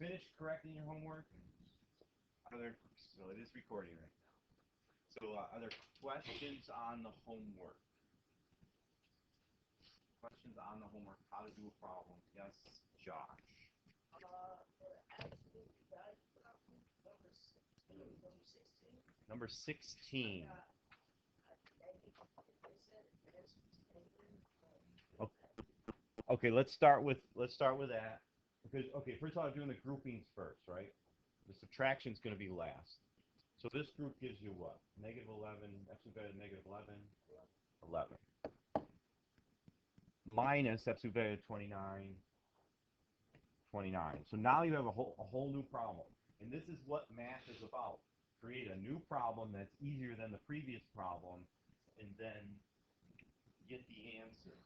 finished correcting your homework? So it is recording right now. So are there questions on the homework? Questions on the homework? How to do a problem? Yes, Josh. Number 16. Okay, let's start with that. Because okay, first of all, I'm doing the groupings first, right? The subtraction is going to be last. So this group gives you what? Negative 11, that's better than negative 11, 11. Minus, that's better than 29, 29. So now you have a whole new problem. And this is what math is about. Create a new problem that's easier than the previous problem, and then get the answer.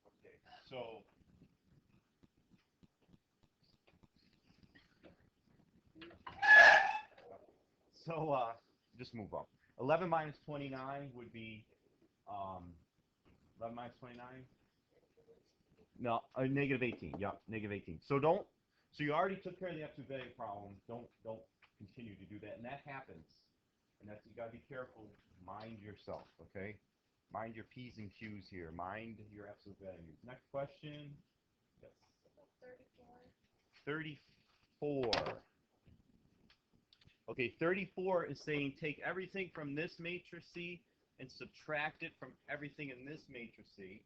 Okay, so just move up. 11 minus 29 would be 11 minus 29. No, negative 18. Yep, negative 18. So you already took care of the absolute value problem. Don't continue to do that, and that happens. And that's, you gotta be careful. Mind yourself, okay? Mind your P's and Q's here. Mind your absolute values. Next question. Yes. 34. Okay, 34 is saying take everything from this matrix C and subtract it from everything in this matrix C.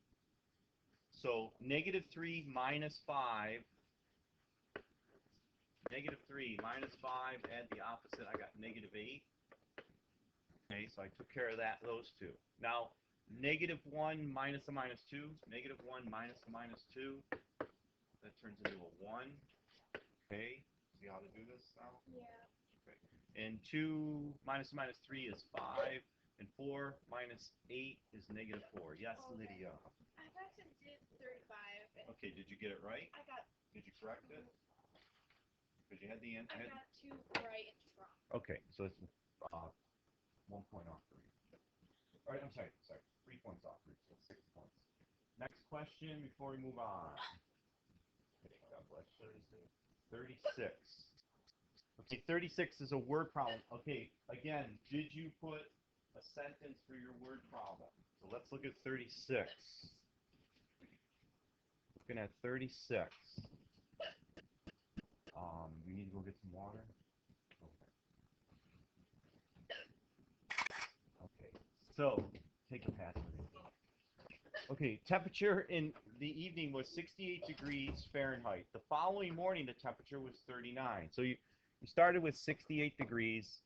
So negative 3 minus 5. Negative 3 minus 5, add the opposite. I got negative 8. Okay, so I took care of those two. Now, negative 1 minus a minus 2. Negative 1 minus a minus 2. That turns into a 1. Okay, see how to do this now? Yeah. Okay. And 2 minus a minus 3 is 5. And 4 minus 8 is negative 4. Yes, okay. Lydia. I actually did 35. Okay, did you get it right? I got. Did you correct it? Because you had the answer. I got 2 right and 2 wrong. Okay, so it's 1 point off for you. All right, I'm sorry, 3 points off for you, so 6 points. Next question before we move on. Okay, God bless you. 36. Okay, 36 is a word problem. Okay, again, did you put a sentence for your word problem? So let's look at 36. Looking at 36. You need to go get some water? Okay, so take a pass. Okay, temperature in the evening was 68 degrees Fahrenheit. The following morning, the temperature was 39. So you started with 68 degrees.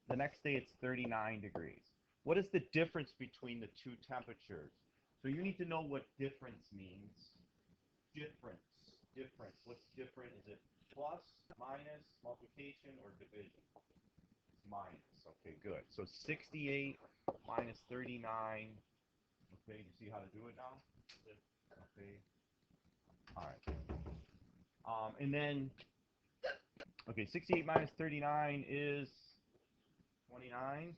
The next day, it's 39 degrees. What is the difference between the two temperatures? So you need to know what difference means. Difference. What's different? Is it plus, minus, multiplication, or division? It's minus. Okay, good. So 68 minus 39. Okay, you see how to do it now? Okay. All right. And then, okay, 68 minus 39 is 29.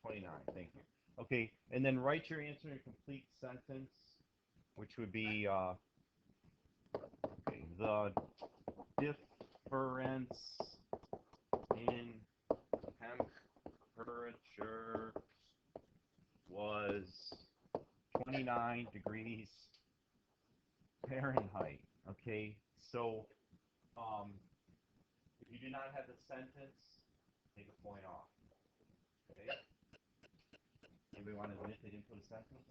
29, thank you. Okay, and then write your answer in a complete sentence, which would be, okay, the difference in temperature was 29 degrees Fahrenheit. Okay, so if you do not have the sentence, take a point off. Okay. Anybody want to admit they didn't put a sentence?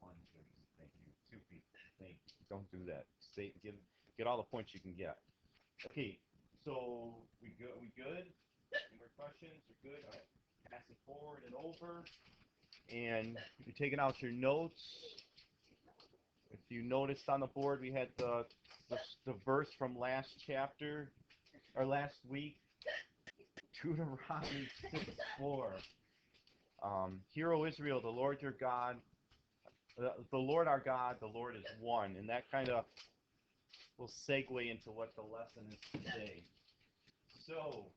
1, 2, thank you. 2 people. Thank you. Don't do that. Say, get all the points you can get. Okay, so we good? Any more questions? We're good? All right. Pass it forward and over. And you're taking out your notes. If you noticed on the board, we had the verse from last chapter, or last week, Deuteronomy 6:4. Hear, O Israel, the Lord your God, the Lord our God, the Lord is one. And that kind of will segue into what the lesson is today. So,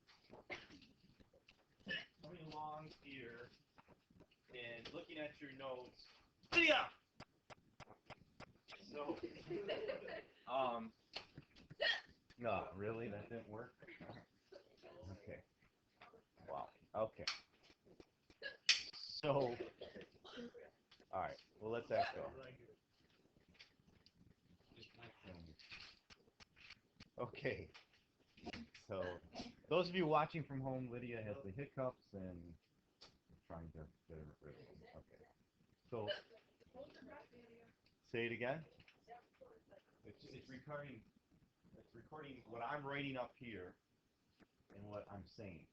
coming along here and looking at your notes. Lydia! So, no, really, that didn't work. Okay. Wow. Okay. So, all right. Well, let's ask go. Okay. So, those of you watching from home, Lydia has the hiccups and trying to get rid of them. Okay. So, say it again. It's recording. It's recording what I'm writing up here and what I'm saying.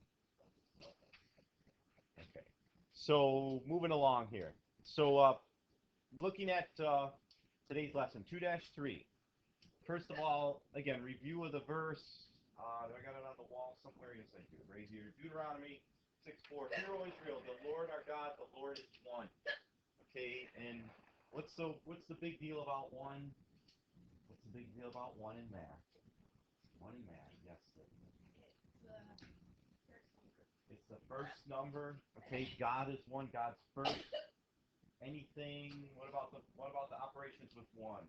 Okay. So moving along here. So looking at today's lesson, 2-3. First of all, again, review of the verse. I got it on the wall somewhere. Yes, I do. Right here. Deuteronomy 6:4. Hear, O Israel, the Lord our God, the Lord is one. Okay, and what's the big deal about one? What's the big deal about one in math? One in math, yes. It's the first number. Okay, God is one. God's first. Anything? What about the operations with one?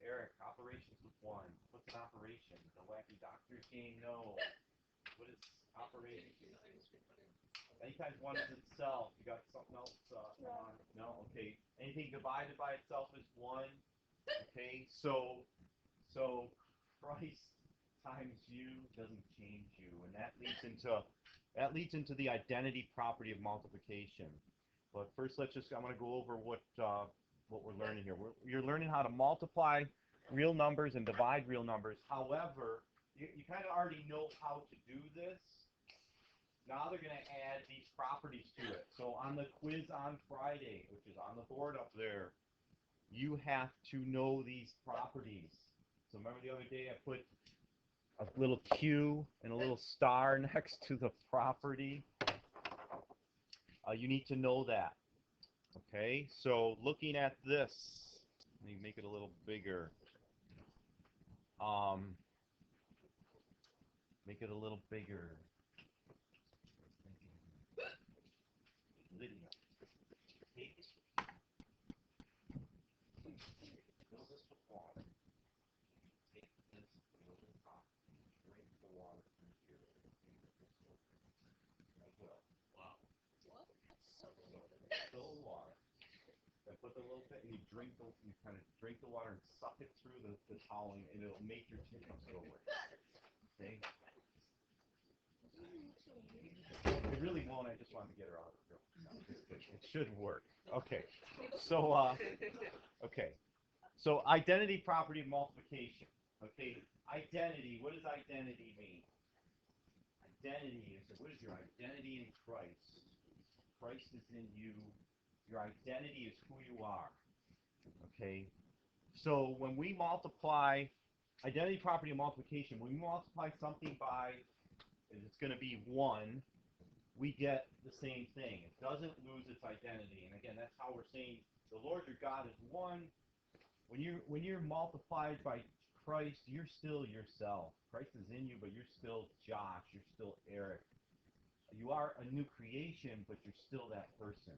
Eric, operations with one. What's an operation? The wacky doctor's game? No. What is operation? Anytime one is itself, you got something else on? No. Okay. Anything divided by itself is one. Okay. So Christ times you doesn't change you, and that leads into the identity property of multiplication. But first, I'm going to go over what we're learning here. You're learning how to multiply real numbers and divide real numbers. However, you kind of already know how to do this. Now they're going to add these properties to it. So on the quiz on Friday, which is on the board up there, you have to know these properties. So remember the other day I put a little Q and a little star next to the property? You need to know that. Okay, so looking at this, let me make it a little bigger. Make it a little bigger. Lydia, take fill this with water. Take this, fill it up, drink the water from here. I will. Wow. So fill the water. Then put the little bit, and you kind of drink the water and suck it through the towel, and it'll make your hiccups go away. Okay? It really won't. I just wanted to get her out of the room. No, just kidding. It should work. Okay. So, okay. So identity property of multiplication. Okay. Identity. What does identity mean? Identity is, what is your identity in Christ? Christ is in you. Your identity is who you are. Okay. So when we multiply, identity property of multiplication, when we multiply something by, it's going to be 1, we get the same thing. It doesn't lose its identity. And again, that's how we're saying the Lord your God is one. When you're multiplied by Christ, you're still yourself. Christ is in you, but you're still Josh. You're still Eric. You are a new creation, but you're still that person.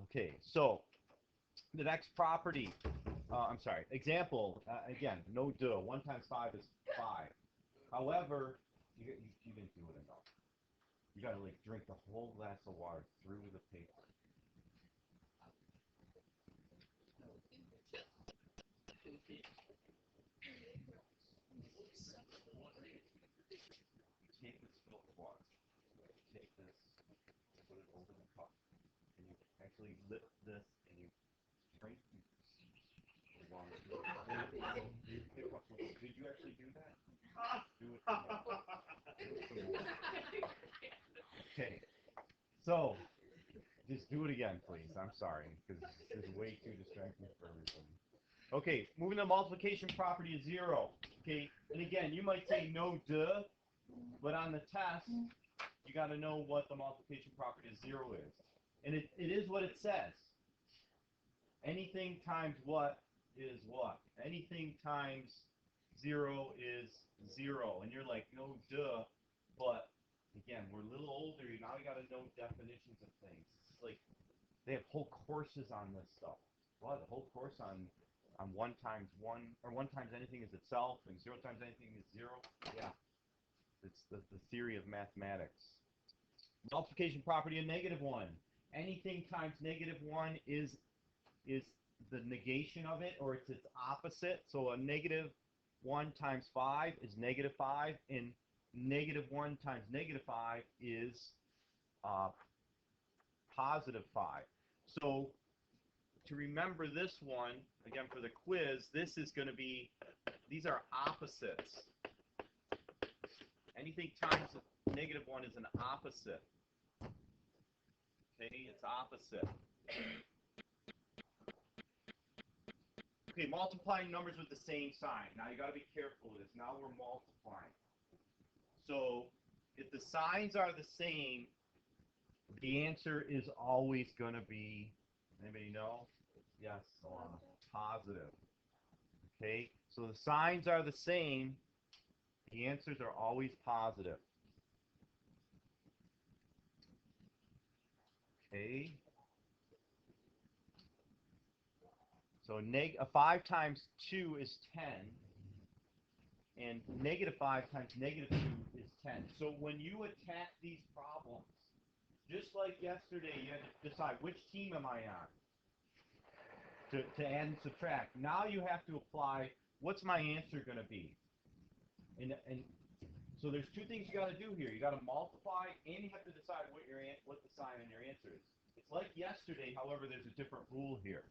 Okay, so the next property, example, again, no duh. 1 times 5 is 5. However, you didn't do it enough. You got to drink the whole glass of water through the paper. Take this filled with water. Take this, put it over the cup, and you actually lift this and you drink the water. Did you actually do that? Do it some more. Do it some more. Okay. So, just do it again, please. I'm sorry, because this is way too distracting for everybody. Okay, moving the multiplication property is 0. Okay, and again, you might say no duh, but on the test, you got to know what the multiplication property of 0 is. And it is what it says. Anything times what is what? Anything times 0 is 0. And you're like, no duh, but again, we're a little older. Now we got to know definitions of things. It's like they have whole courses on this stuff. Well, the whole course on on 1 times 1, or 1 times anything is itself, and 0 times anything is 0. Yeah, it's the theory of mathematics. Multiplication property of -1. Anything times -1 is the negation of it, or it's its opposite. So a -1 times 5 is -5, and -1 times -5 is +5. So to remember this one, again for the quiz, this is going to be, these are opposites. Anything times -1 is an opposite. Okay, it's opposite. Okay, multiplying numbers with the same sign. Now you got to be careful with this. Now we're multiplying. So if the signs are the same, the answer is always going to be, anybody know? Yes, positive. Okay, so the signs are the same. The answers are always positive. Okay. So 5 times 2 is 10. And -5 times -2 is 10. So when you attack these problems, just like yesterday, you had to decide which team am I on to add and subtract. Now you have to apply, what's my answer going to be? And so there's two things you got to do here. You got to multiply, and you have to decide what the sign on your answer is. It's like yesterday, however, there's a different rule here.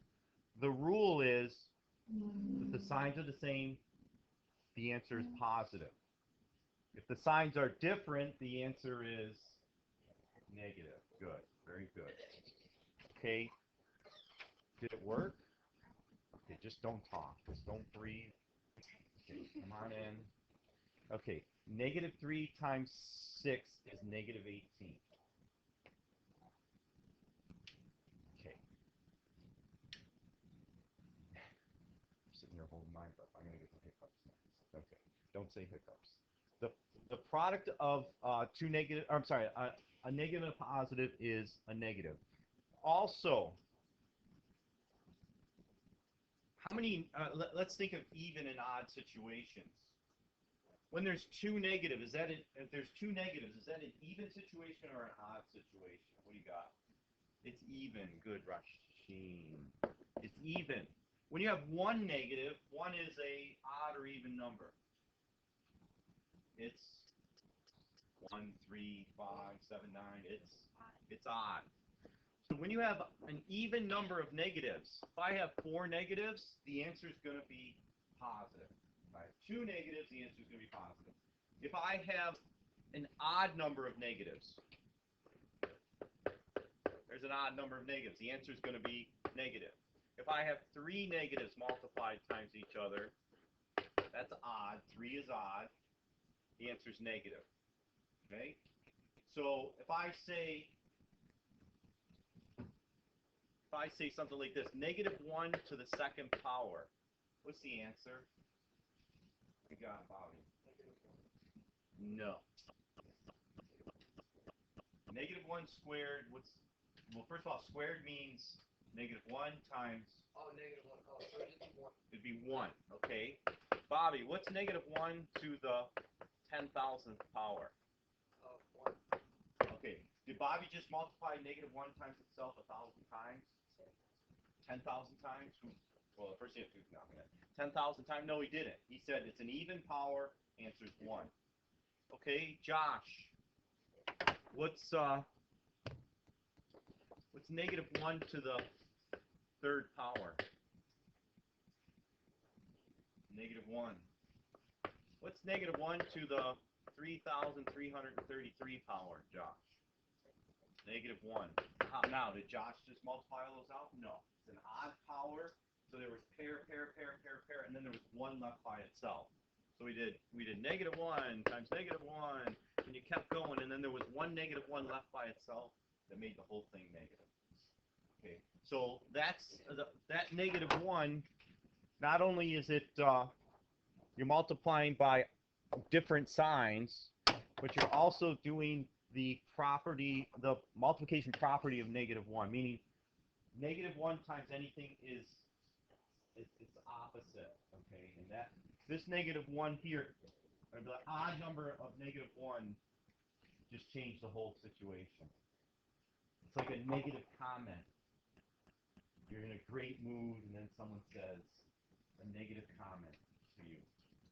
The rule is that the signs are the same, the answer is positive. If the signs are different, the answer is negative. Good. Very good. Okay. Did it work? Okay, just don't talk. Just don't breathe. Okay, come on in. Okay, -3 times 6 is -18. Okay. I'm sitting here holding my breath. I'm going to get some hiccups next. Okay, don't say hiccups. The product of two negative, I'm sorry, a negative and a positive is a negative. Also, how many, let's think of even and odd situations. When there's two negatives, if there's two negatives, is that an even situation or an odd situation? What do you got? It's even. Good, Rasheen. It's even. When you have one negative, one is a odd or even number. It's 1, 3, 5, 7, 9. It's odd. So when you have an even number of negatives, if I have 4 negatives, the answer is going to be positive. If I have 2 negatives, the answer is going to be positive. If I have an odd number of negatives, there's an odd number of negatives, the answer is going to be negative. If I have 3 negatives multiplied times each other, that's odd. 3 is odd. The answer is negative. Okay? So if I say something like this, -1 to the second power, what's the answer? You got, Bobby? No. -1 squared, well, first of all, squared means -1 times, -1. Oh, so it'd be 1. it'd be 1, okay? Bobby, what's -1 to the 10,000th power? 1. Okay, did Bobby just multiply -1 times itself 1,000 times? 10,000 times? Well, the first you have to do nothing. 10,000 times? No, he didn't. He said it's an even power. Answer's 1. Okay, Josh. What's -1 to the 3rd power? -1. What's -1 to the 3,333 power, Josh? -1. Now, did Josh just multiply all those out? No. It's an odd power, so there was pair, and then there was 1 left by itself. So we did -1 times -1, and you kept going, and then there was 1 -1 left by itself that made the whole thing negative. Okay, so that's that -1. Not only is it you're multiplying by different signs, but you're also doing the multiplication property of -1, meaning -1 times anything is it's opposite, okay? And this -1 here, or the odd number of -1, just changed the whole situation. It's like a negative comment. You're in a great mood, and then someone says a negative comment to you,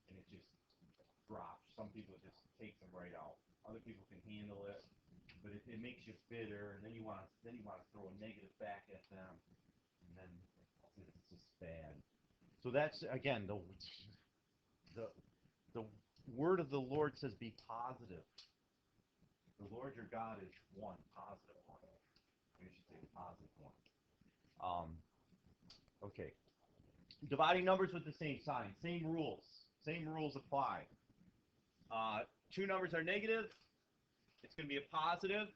and it just drops. Some people just take them right out. Other people can handle it, but it makes you bitter, and then you want to throw a negative back at them, and then it's just bad. So that's again the the word of the Lord says be positive. The Lord your God is one, positive one. We should say positive one. Okay. Dividing numbers with the same sign, same rules. Same rules apply. Two numbers are negative, it's going to be a positive.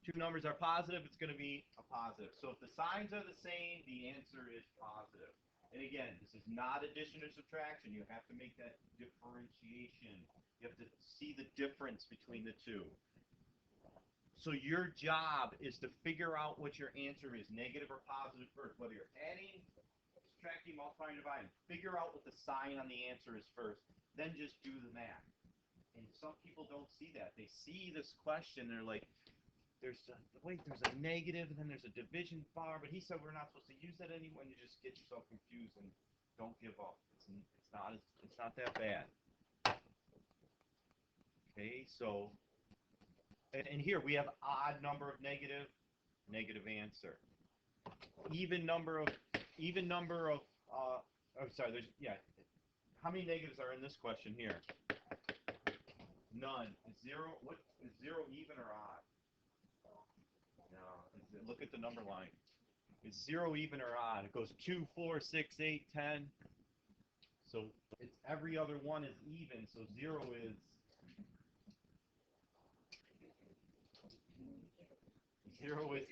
Two numbers are positive, it's going to be a positive. So if the signs are the same, the answer is positive. And again, this is not addition or subtraction. You have to make that differentiation. You have to see the difference between the two. So your job is to figure out what your answer is, negative or positive first, whether you're adding, subtracting, multiplying, dividing. Figure out what the sign on the answer is first, then just do the math. And some people don't see that. They see this question, they're like, there's a negative, and then there's a division bar, but he said we're not supposed to use that anymore, and you just get yourself confused, and don't give up. It's not that bad. Okay, so, and here we have odd number of negative answer. Even number of, how many negatives are in this question here? None. Is zero, what, is zero even or odd? No, look at the number line. Is zero even or odd? It goes 2, 4, 6, 8, 10. So it's every other one is even, so zero is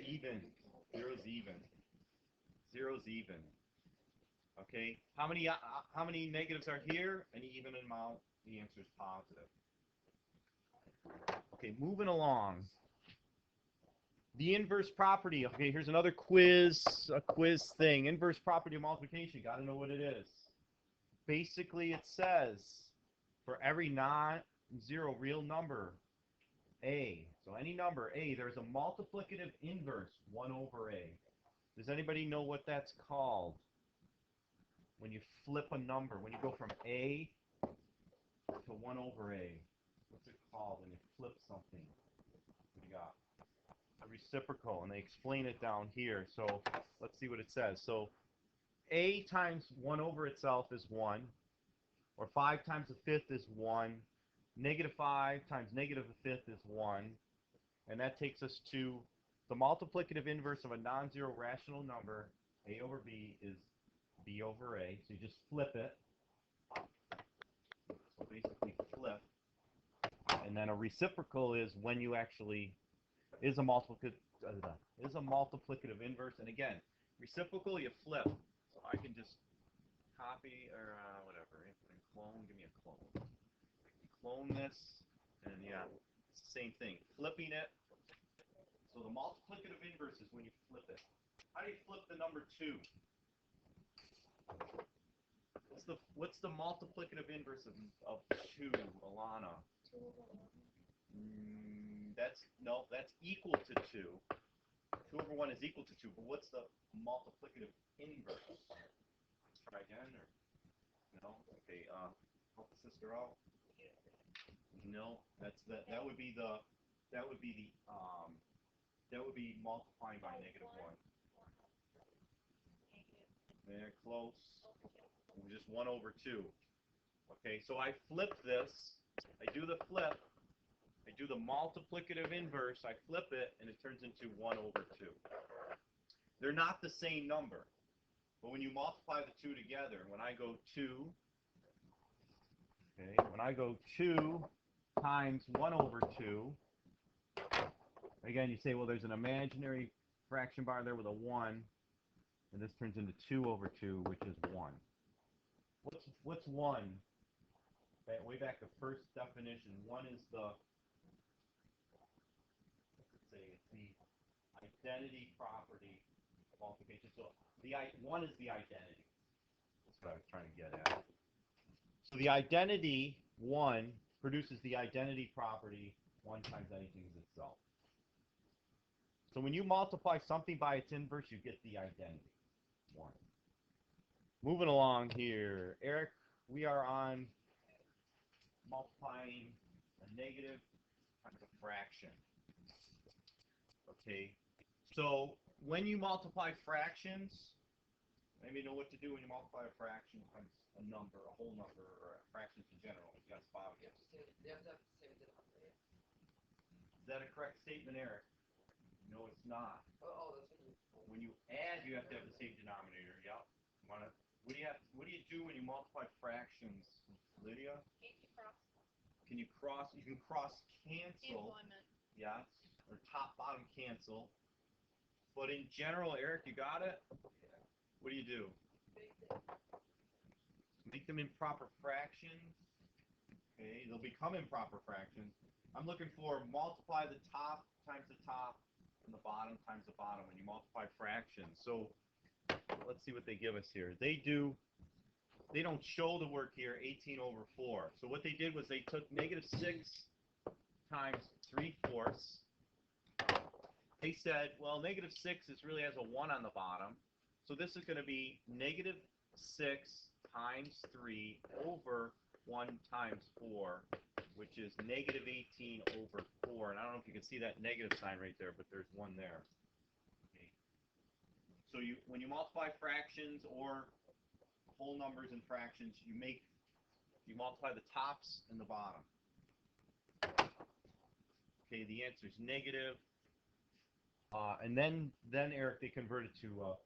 even. Zero's even. Zero's even. Okay. How many negatives are here? An even amount. The answer is positive. Okay, moving along. The inverse property. Okay, here's another quiz, a quiz thing. Inverse property of multiplication. Got to know what it is. Basically, it says for every non-zero real number, A, so any number, A, there's a multiplicative inverse, 1 over A. Does anybody know what that's called? When you flip a number, when you go from A to 1 over A. What's it called when you flip something? What do you got? A reciprocal, and they explain it down here. So let's see what it says. So A times 1 over itself is 1, or 5 times a fifth is 1. -5 times -1/5 is 1. And that takes us to the multiplicative inverse of a non-zero rational number, A over B, is B over A. So you just flip it. So basically flip. And then a reciprocal is when you actually is a multiplicative inverse. And again, reciprocal you flip. So I can just copy or whatever. And clone. Give me a clone. Clone this, and yeah, it's the same thing. Flipping it. So the multiplicative inverse is when you flip it. How do you flip the number 2? What's the multiplicative inverse of 2, Alana? That's equal to 2. 2 over 1 is equal to 2, but what's the multiplicative inverse? Try again, or no? Okay, help the sister out. No, that would be multiplying by -1. They're close. Just 1 over 2. Okay, so I flip this. I do the flip. I do the multiplicative inverse. I flip it, and it turns into 1 over 2. They're not the same number. But when you multiply the two together, when I go 2 times 1 over 2, again, you say, well, there's an imaginary fraction bar there with a 1, and this turns into 2 over 2, which is 1. What's 1? Way back to first definition, 1 is the identity property of multiplication. So 1 is the identity. That's what I was trying to get at. So the identity 1 produces the identity property 1 times anything is itself. So when you multiply something by its inverse, you get the identity 1. Moving along here, Eric, we are on multiplying a negative times a fraction. Okay, so when you multiply fractions, maybe you know what to do when you multiply a fraction times a number, a whole number, or fractions in general. You got to spot You it. have to have the same denominator. Is that a correct statement, Eric? No, it's not. Oh, that's what you. When you add, you have to have the same denominator. Yep. What do you do when you multiply fractions, Lydia? Can't you cross Can you cross? You can cross cancel. employment? Yes. Or top bottom cancel. But in general, Eric, you got it? Yeah. What do you do? Big thing. Make them improper fractions. Okay, they'll become improper fractions. I'm looking for multiply the top times the top and the bottom times the bottom when you multiply fractions. So let's see what they give us here. They don't show the work here, 18 over 4. So what they did was they took negative 6 times 3/4. They said, well, negative 6 really has a 1 on the bottom. So this is going to be negative 6 times 3 over 1 times 4, which is negative 18 over 4. And I don't know if you can see that negative sign right there, but there's 1 there. Okay. So when you multiply fractions or whole numbers and fractions, you multiply the tops and the bottom. Okay, the answer is negative. And then Eric, they convert it to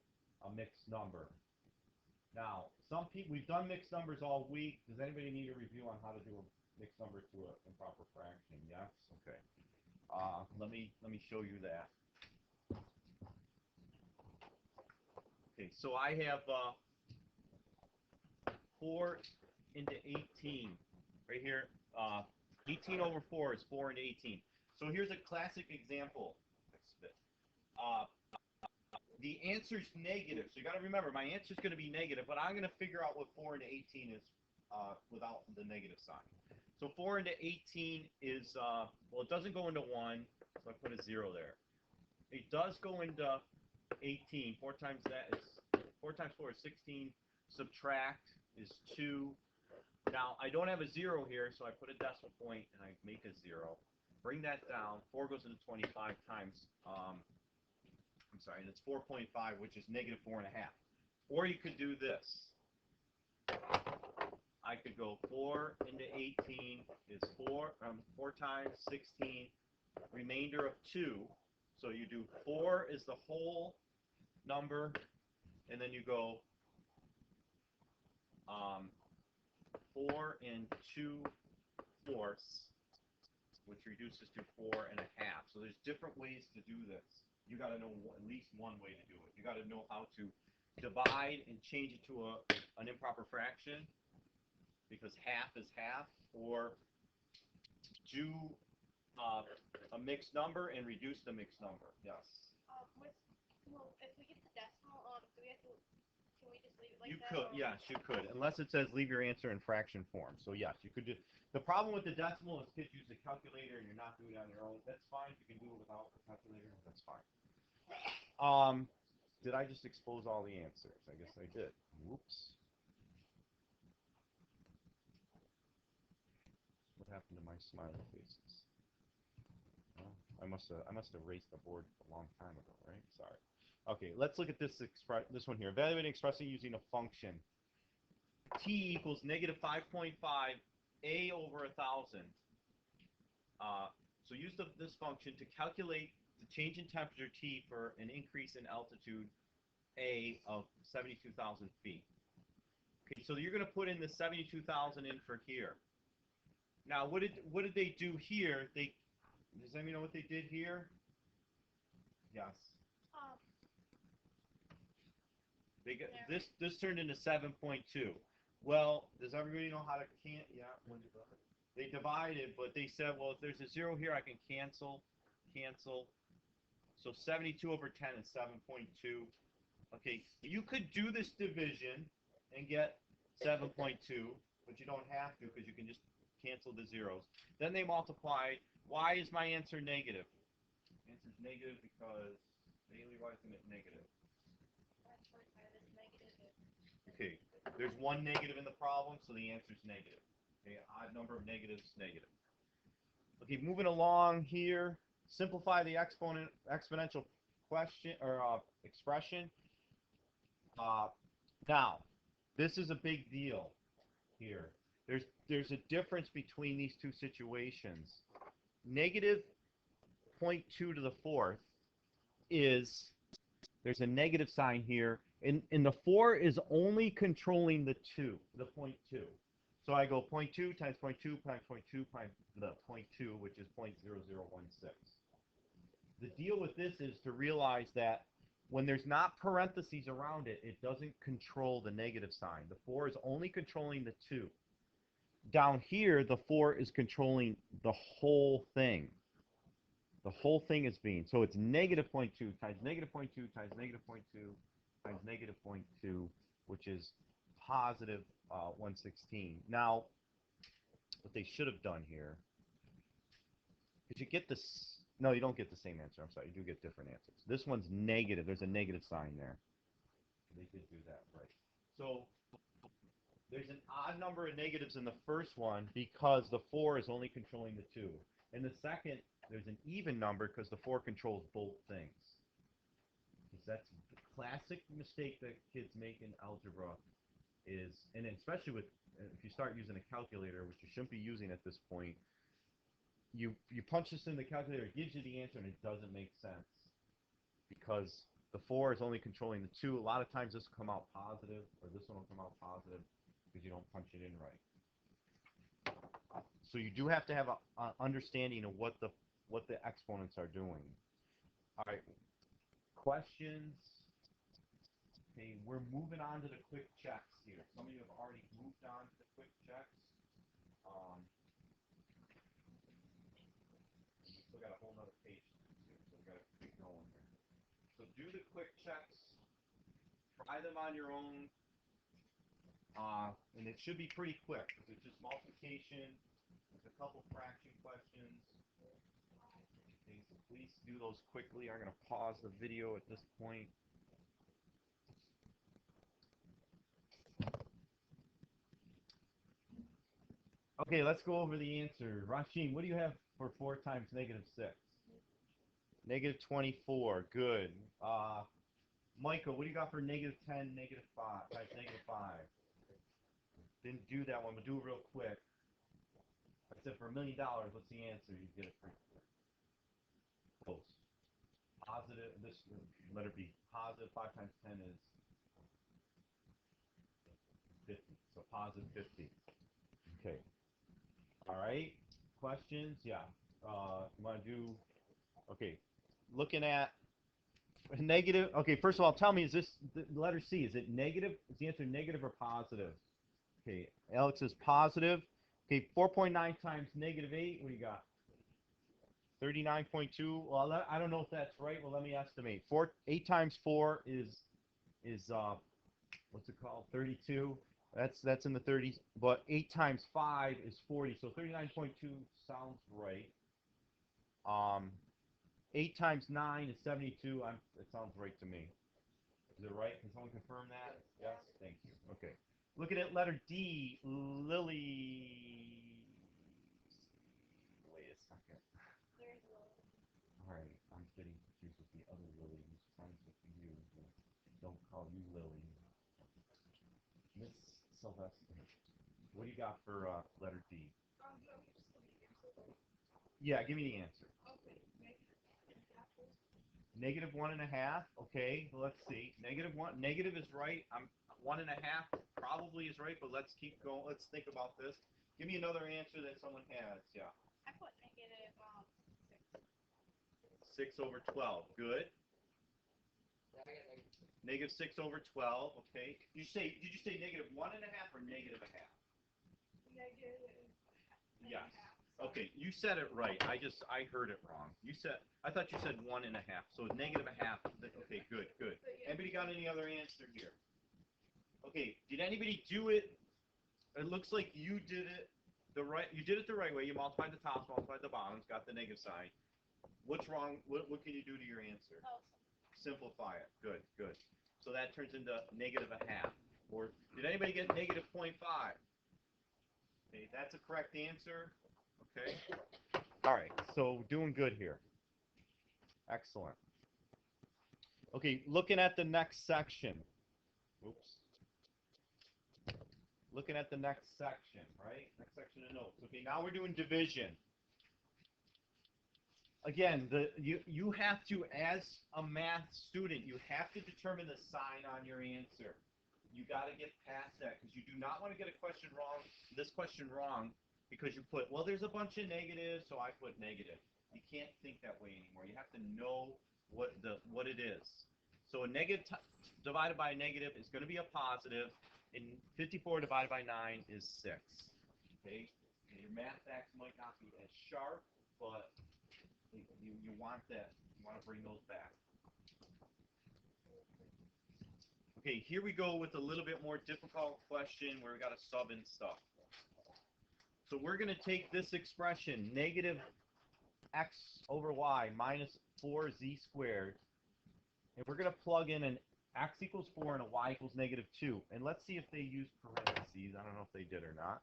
a mixed number. Now, some people, we've done mixed numbers all week. Does anybody need a review on how to do a mixed number to an improper fraction? Yes? Okay. Let me show you that. Okay, so I have 4 into 18 right here. 18 over 4 is 4 into 18. So here's a classic example. The answer is negative, so you got to remember my answer is going to be negative, but I'm going to figure out what 4 into 18 is without the negative sign. So 4 into 18 is, well, it doesn't go into 1, so I put a 0 there. It does go into 18. 4 times 4 is 16. Subtract is 2. Now, I don't have a 0 here, so I put a decimal point and I make a 0. Bring that down. 4 goes into 25 times, I'm sorry, and it's 4.5, which is negative 4.5. Or you could do this. I could go 4 into 18 is 4 times 16, remainder of 2. So you do 4 is the whole number, and then you go 4 and 2/4, which reduces to 4.5. So there's different ways to do this. You got to know at least one way to do it. You got to know how to divide and change it to an improper fraction, because half is half, or do a mixed number and reduce the mixed number. Yes. If we get the decimal, do we have to? Can we just leave it like You that? could, yes, you could, unless it says leave your answer in fraction form. So yes, you could do. The problem with the decimal is kids use a calculator and you're not doing it on your own. That's fine. You can do it without a calculator. That's fine. Did I just expose all the answers? I guess I did. Whoops. What happened to my smiley faces? Oh, I must have erased the board a long time ago, right? Sorry. Okay, let's look at this one here. Evaluating expressing using a function. T equals negative 5.5 a over 1,000. So use this function to calculate the change in temperature T for an increase in altitude A of 72,000 feet. Okay, so you're going to put in the 72,000 in for here. Now, what did they do here? Does anybody know what they did here? Yes. They got this turned into 7.2. Well, does everybody know how to yeah? They divided, but they said, well, if there's a 0 here, I can cancel. So 72 over 10 is 7.2. Okay, you could do this division and get 7.2, but you don't have to because you can just cancel the zeros. Then they multiply. Why is my answer negative? Answer's negative because Bailey, why isn't it negative? Okay, there's one negative in the problem, so the answer's negative. Okay, odd number of negatives, negative. Okay, moving along here. Simplify the exponential question or expression. Now, this is a big deal here. There's a difference between these two situations. Negative 0.2 to the fourth is, there's a negative sign here, and the 4 is only controlling the 2, the 0.2. So I go 0.2 times 0.2 times 0.2 times the 0.2, which is 0.0016. The deal with this is to realize that when there's not parentheses around it, it doesn't control the negative sign. The 4 is only controlling the 2. Down here, the 4 is controlling the whole thing. The whole thing is being, so it's negative 0.2 times negative 0.2 times negative 0.2 times negative 0.2, which is positive 116. Now, what they should have done here, because you get this, no, you don't get the same answer. I'm sorry, you do get different answers. This one's negative. There's a negative sign there. They did do that right. So there's an odd number of negatives in the first one because the 4 is only controlling the 2. In the second, there's an even number because the 4 controls both things. Because that's the classic mistake that kids make in algebra is, and especially with, if you start using a calculator, which you shouldn't be using at this point, you punch this in the calculator, it gives you the answer, and it doesn't make sense. Because the 4 is only controlling the 2. A lot of times this will come out positive, or this one will come out positive, because you don't punch it in right. So you do have to have an understanding of what the exponents are doing. All right, questions? Okay, we're moving on to the quick checks here. Some of you have already moved on to the quick checks. We still got a whole other page to do, so we got to keep going here. So do the quick checks. Try them on your own. And it should be pretty quick because it's just multiplication. There's a couple fraction questions. Okay, so please do those quickly. I'm going to pause the video at this point. Okay, let's go over the answer. Rasheen, what do you have for 4 times negative 6? Negative 24. Good. Michael, what do you got for negative 10, negative 5, times negative 5? Didn't do that one, but do it real quick. I said for $1 million, what's the answer? You get it pretty quick. Close. Positive, this letter B. Positive 5 times 10 is 50. So positive 50. Okay. All right. Questions? Yeah. You want to do, okay. Looking at negative. Okay, first of all, tell me, is this the letter C? Is it negative? Is the answer negative or positive? Okay, Alex is positive. Okay, 4.9 times negative 8. What do you got? 39.2. Well, I don't know if that's right. Well, let me estimate. 8 times 4 is what's it called? 32. That's in the 30s. But 8 times 5 is 40. So 39.2 sounds right. 8 times 9 is 72. It sounds right to me. Is it right? Can someone confirm that? Yes? Thank you. Okay. Looking at letter D, Lily. Wait a second. All right, I'm getting confused with the other Lily who's friends with you. Don't call you Lily. Miss Sylvester. What do you got for letter D? Yeah, give me the answer. Negative 1.5. Okay, well, let's see. Negative 1. Negative is right. 1.5 probably is right, but let's keep going. Let's think about this. Give me another answer that someone has. Yeah. I put negative 6 over 12. Good. Yeah, I got negative. Negative 6 over 12. Okay. Did you say negative 1.5 or negative a half? negative. Yes. Okay, you said it right. I heard it wrong. I thought you said 1.5. So negative a half. Okay, good, good. But yeah. Anybody got any other answer here? Okay, did anybody do it? It looks like you did it you did it the right way. You multiplied the tops, multiplied the bottoms, got the negative sign. What's wrong? What can you do to your answer? Oh, Simplify it. Good, good. So that turns into negative a half. Or did anybody get negative 0.5? Okay, that's a correct answer. Okay. All right, so doing good here. Excellent. Okay, looking at the next section. Oops. Looking at the next section, right? Next section of notes. Okay, now we're doing division. Again, you have to, as a math student, you have to determine the sign on your answer. You got to get past that because you do not want to get this question wrong, because you put, well, there's a bunch of negatives, so I put negative. You can't think that way anymore. You have to know what it is. So a negative divided by a negative is going to be a positive, and 54 divided by 9 is 6. Okay? And your math facts might not be as sharp, but you want that. You want to bring those back. Okay, here we go with a little bit more difficult question where we got to sub in stuff. So we're going to take this expression, negative x over y minus 4z squared, and we're going to plug in an x equals 4 and a y equals negative 2. And let's see if they use parentheses. I don't know if they did or not.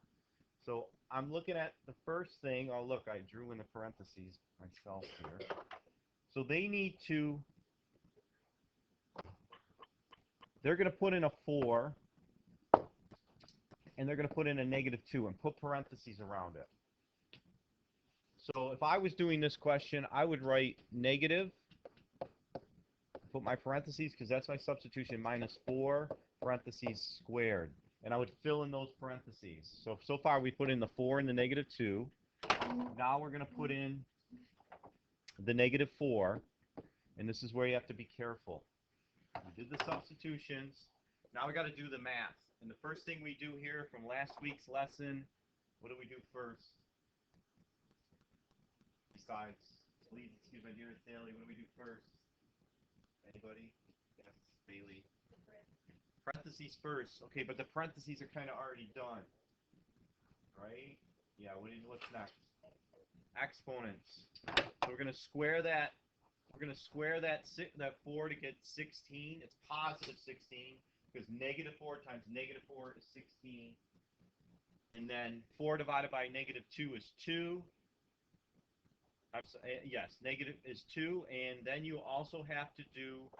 So I'm looking at the first thing. Oh, look, I drew in the parentheses myself here. So they're going to put in a 4, and they're going to put in a negative 2 and put parentheses around it. So if I was doing this question, I would write negative, put my parentheses, because that's my substitution, minus 4 parentheses squared. And I would fill in those parentheses. So far we put in the 4 and the negative 2. Now we're going to put in the negative 4. And this is where you have to be careful. We did the substitutions. Now we got to do the math. And the first thing we do here from last week's lesson, what do we do first? Besides, please excuse my dearest Daly, what do we do first? Anybody? Yes, Bailey. Parentheses first. Okay, but the parentheses are kind of already done. Right? Yeah, what's next? Exponents. So we're going to square that. We're going to square that 4 to get 16. It's positive 16 because negative 4 times negative 4 is 16. And then 4 divided by negative 2 is 2. Yes, negative is 2. And then you also have to do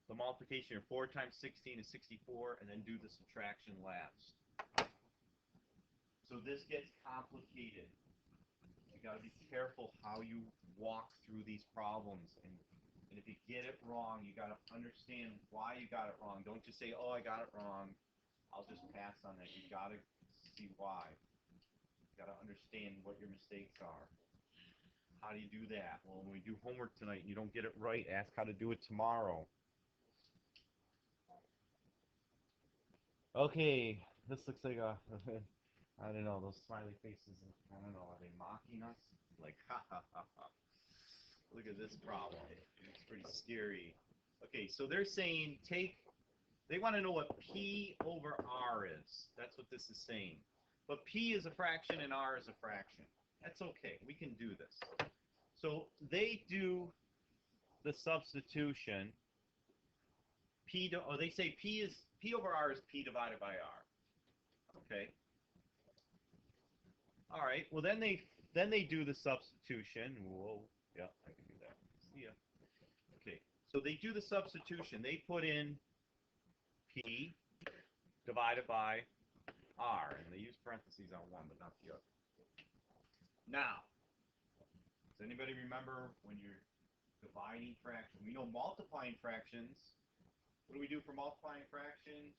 the multiplication. 4 times 16 is 64, and then do the subtraction last. So this gets complicated. You got to be careful how you walk through these problems, and if you get it wrong, you got to understand why you got it wrong. Don't just say, "Oh, I got it wrong. I'll just pass on that." You got to see why. You got to understand what your mistakes are. How do you do that? Well, when we do homework tonight and you don't get it right, ask how to do it tomorrow. Okay, this looks like a I don't know, those smiley faces. I don't know, are they mocking us? Like, ha ha ha ha. Look at this problem. It's pretty scary. Okay, so they're saying they want to know what P over R is. That's what this is saying. But P is a fraction and R is a fraction. That's okay. We can do this. So they do the substitution. They say P over R is P divided by R. Okay. All right. Well, then they do the substitution. Whoa. Yeah, I can do that. See ya. Okay. So they do the substitution. They put in P divided by R, and they use parentheses on one, but not the other. Now, does anybody remember when you're dividing fractions? We know multiplying fractions. What do we do for multiplying fractions?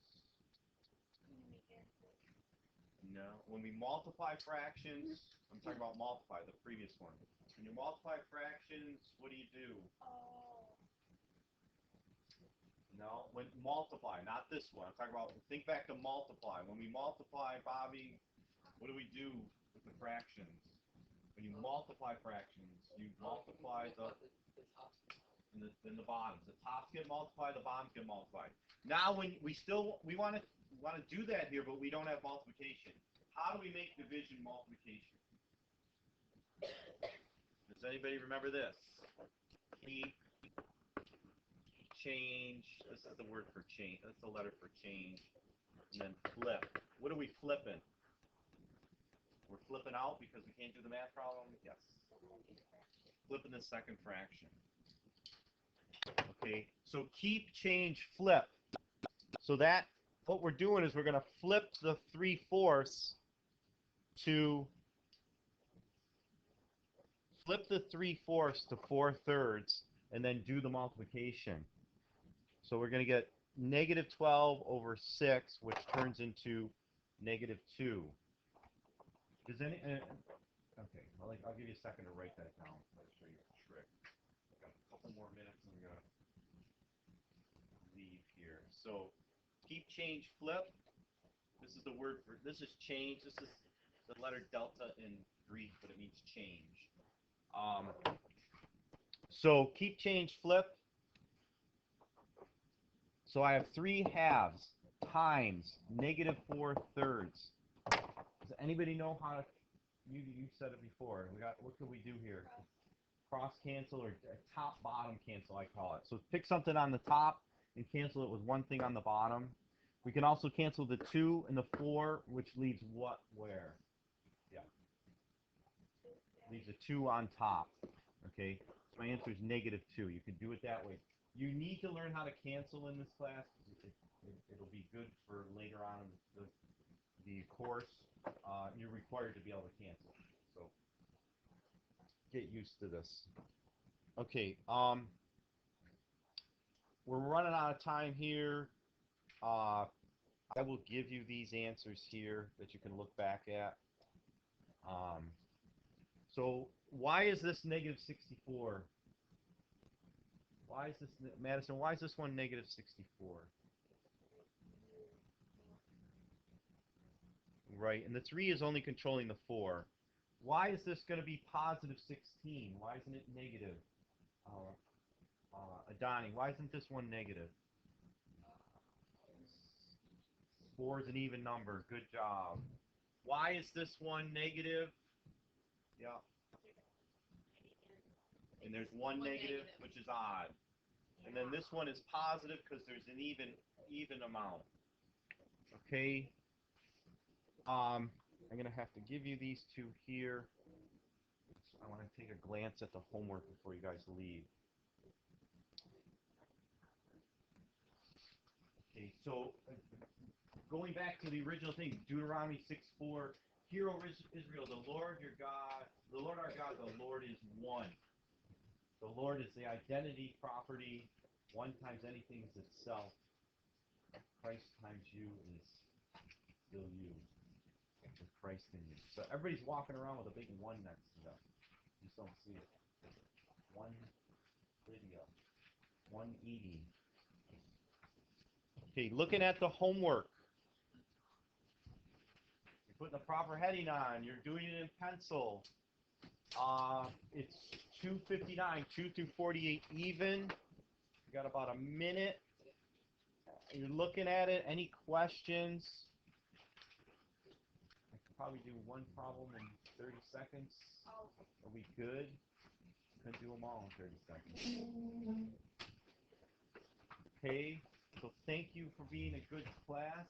No. When we multiply fractions, I'm talking about multiply, the previous one. When you multiply fractions, what do? Oh. No, when multiply, not this one. I'm talking about, think back to multiply. When we multiply, Bobby, what do we do with the fractions? When you multiply fractions, you multiply the and the bottoms. The tops get multiplied, the bottoms get multiplied. Now, when we want to do that here, but we don't have multiplication. How do we make division multiplication? Does anybody remember this? Keep, change. This is the word for change. That's the letter for change. And then flip. What are we flipping? We're flipping out because we can't do the math problem? Yes. Flipping the second fraction. Okay, so keep, change, flip. So that, what we're doing is we're going to flip the 3/4 to, flip the 3/4 to 4/3, and then do the multiplication. So we're going to get negative 12 over 6, which turns into negative 2. Does any, okay, I'll give you a second to write that down. I'll show you a trick. I've got a couple more minutes and we're going to leave here. So keep, change, flip. This is the word for, this is change. This is the letter delta in Greek, but it means change. So keep, change, flip. So I have 3/2 times negative 4/3. Does anybody know how to, you said it before. What could we do here? Cross cancel or top bottom cancel, I call it. So pick something on the top and cancel it with one thing on the bottom. We can also cancel the 2 and the 4, which leaves what where? Yeah. Leaves a 2 on top. Okay. So my answer is negative 2. You can do it that way. You need to learn how to cancel in this class. It'll be good for later on in the course. You're required to be able to cancel. So get used to this. Okay. We're running out of time here. I will give you these answers here that you can look back at. So why is this negative 64? Why is this, Madison, why is this one negative 64? Right, and the 3 is only controlling the 4. Why is this going to be positive 16? Why isn't it negative? Adani, why isn't this one negative? 4 is an even number. Good job. Why is this one negative? Yeah. And there's one negative, which is odd. And then this one is positive because there's an even amount. Okay. I'm going to have to give you these two here. I want to take a glance at the homework before you guys leave. Okay, so going back to the original thing, Deuteronomy 6:4, hear, O Israel, the Lord your God, the Lord our God, the Lord is one. The Lord is the identity, property. One times anything is itself. Christ times you is still you. With Christ in you. So everybody's walking around with a big one next to them. You just don't see it. One Lydia. One Edie. Okay, looking at the homework. You're putting the proper heading on. You're doing it in pencil. It's 2:59, 2 through 48 even. You got about a minute. You're looking at it. Any questions? I could probably do one problem in 30 seconds. Are we good? Couldn't do them all in 30 seconds. Okay, so thank you for being a good class.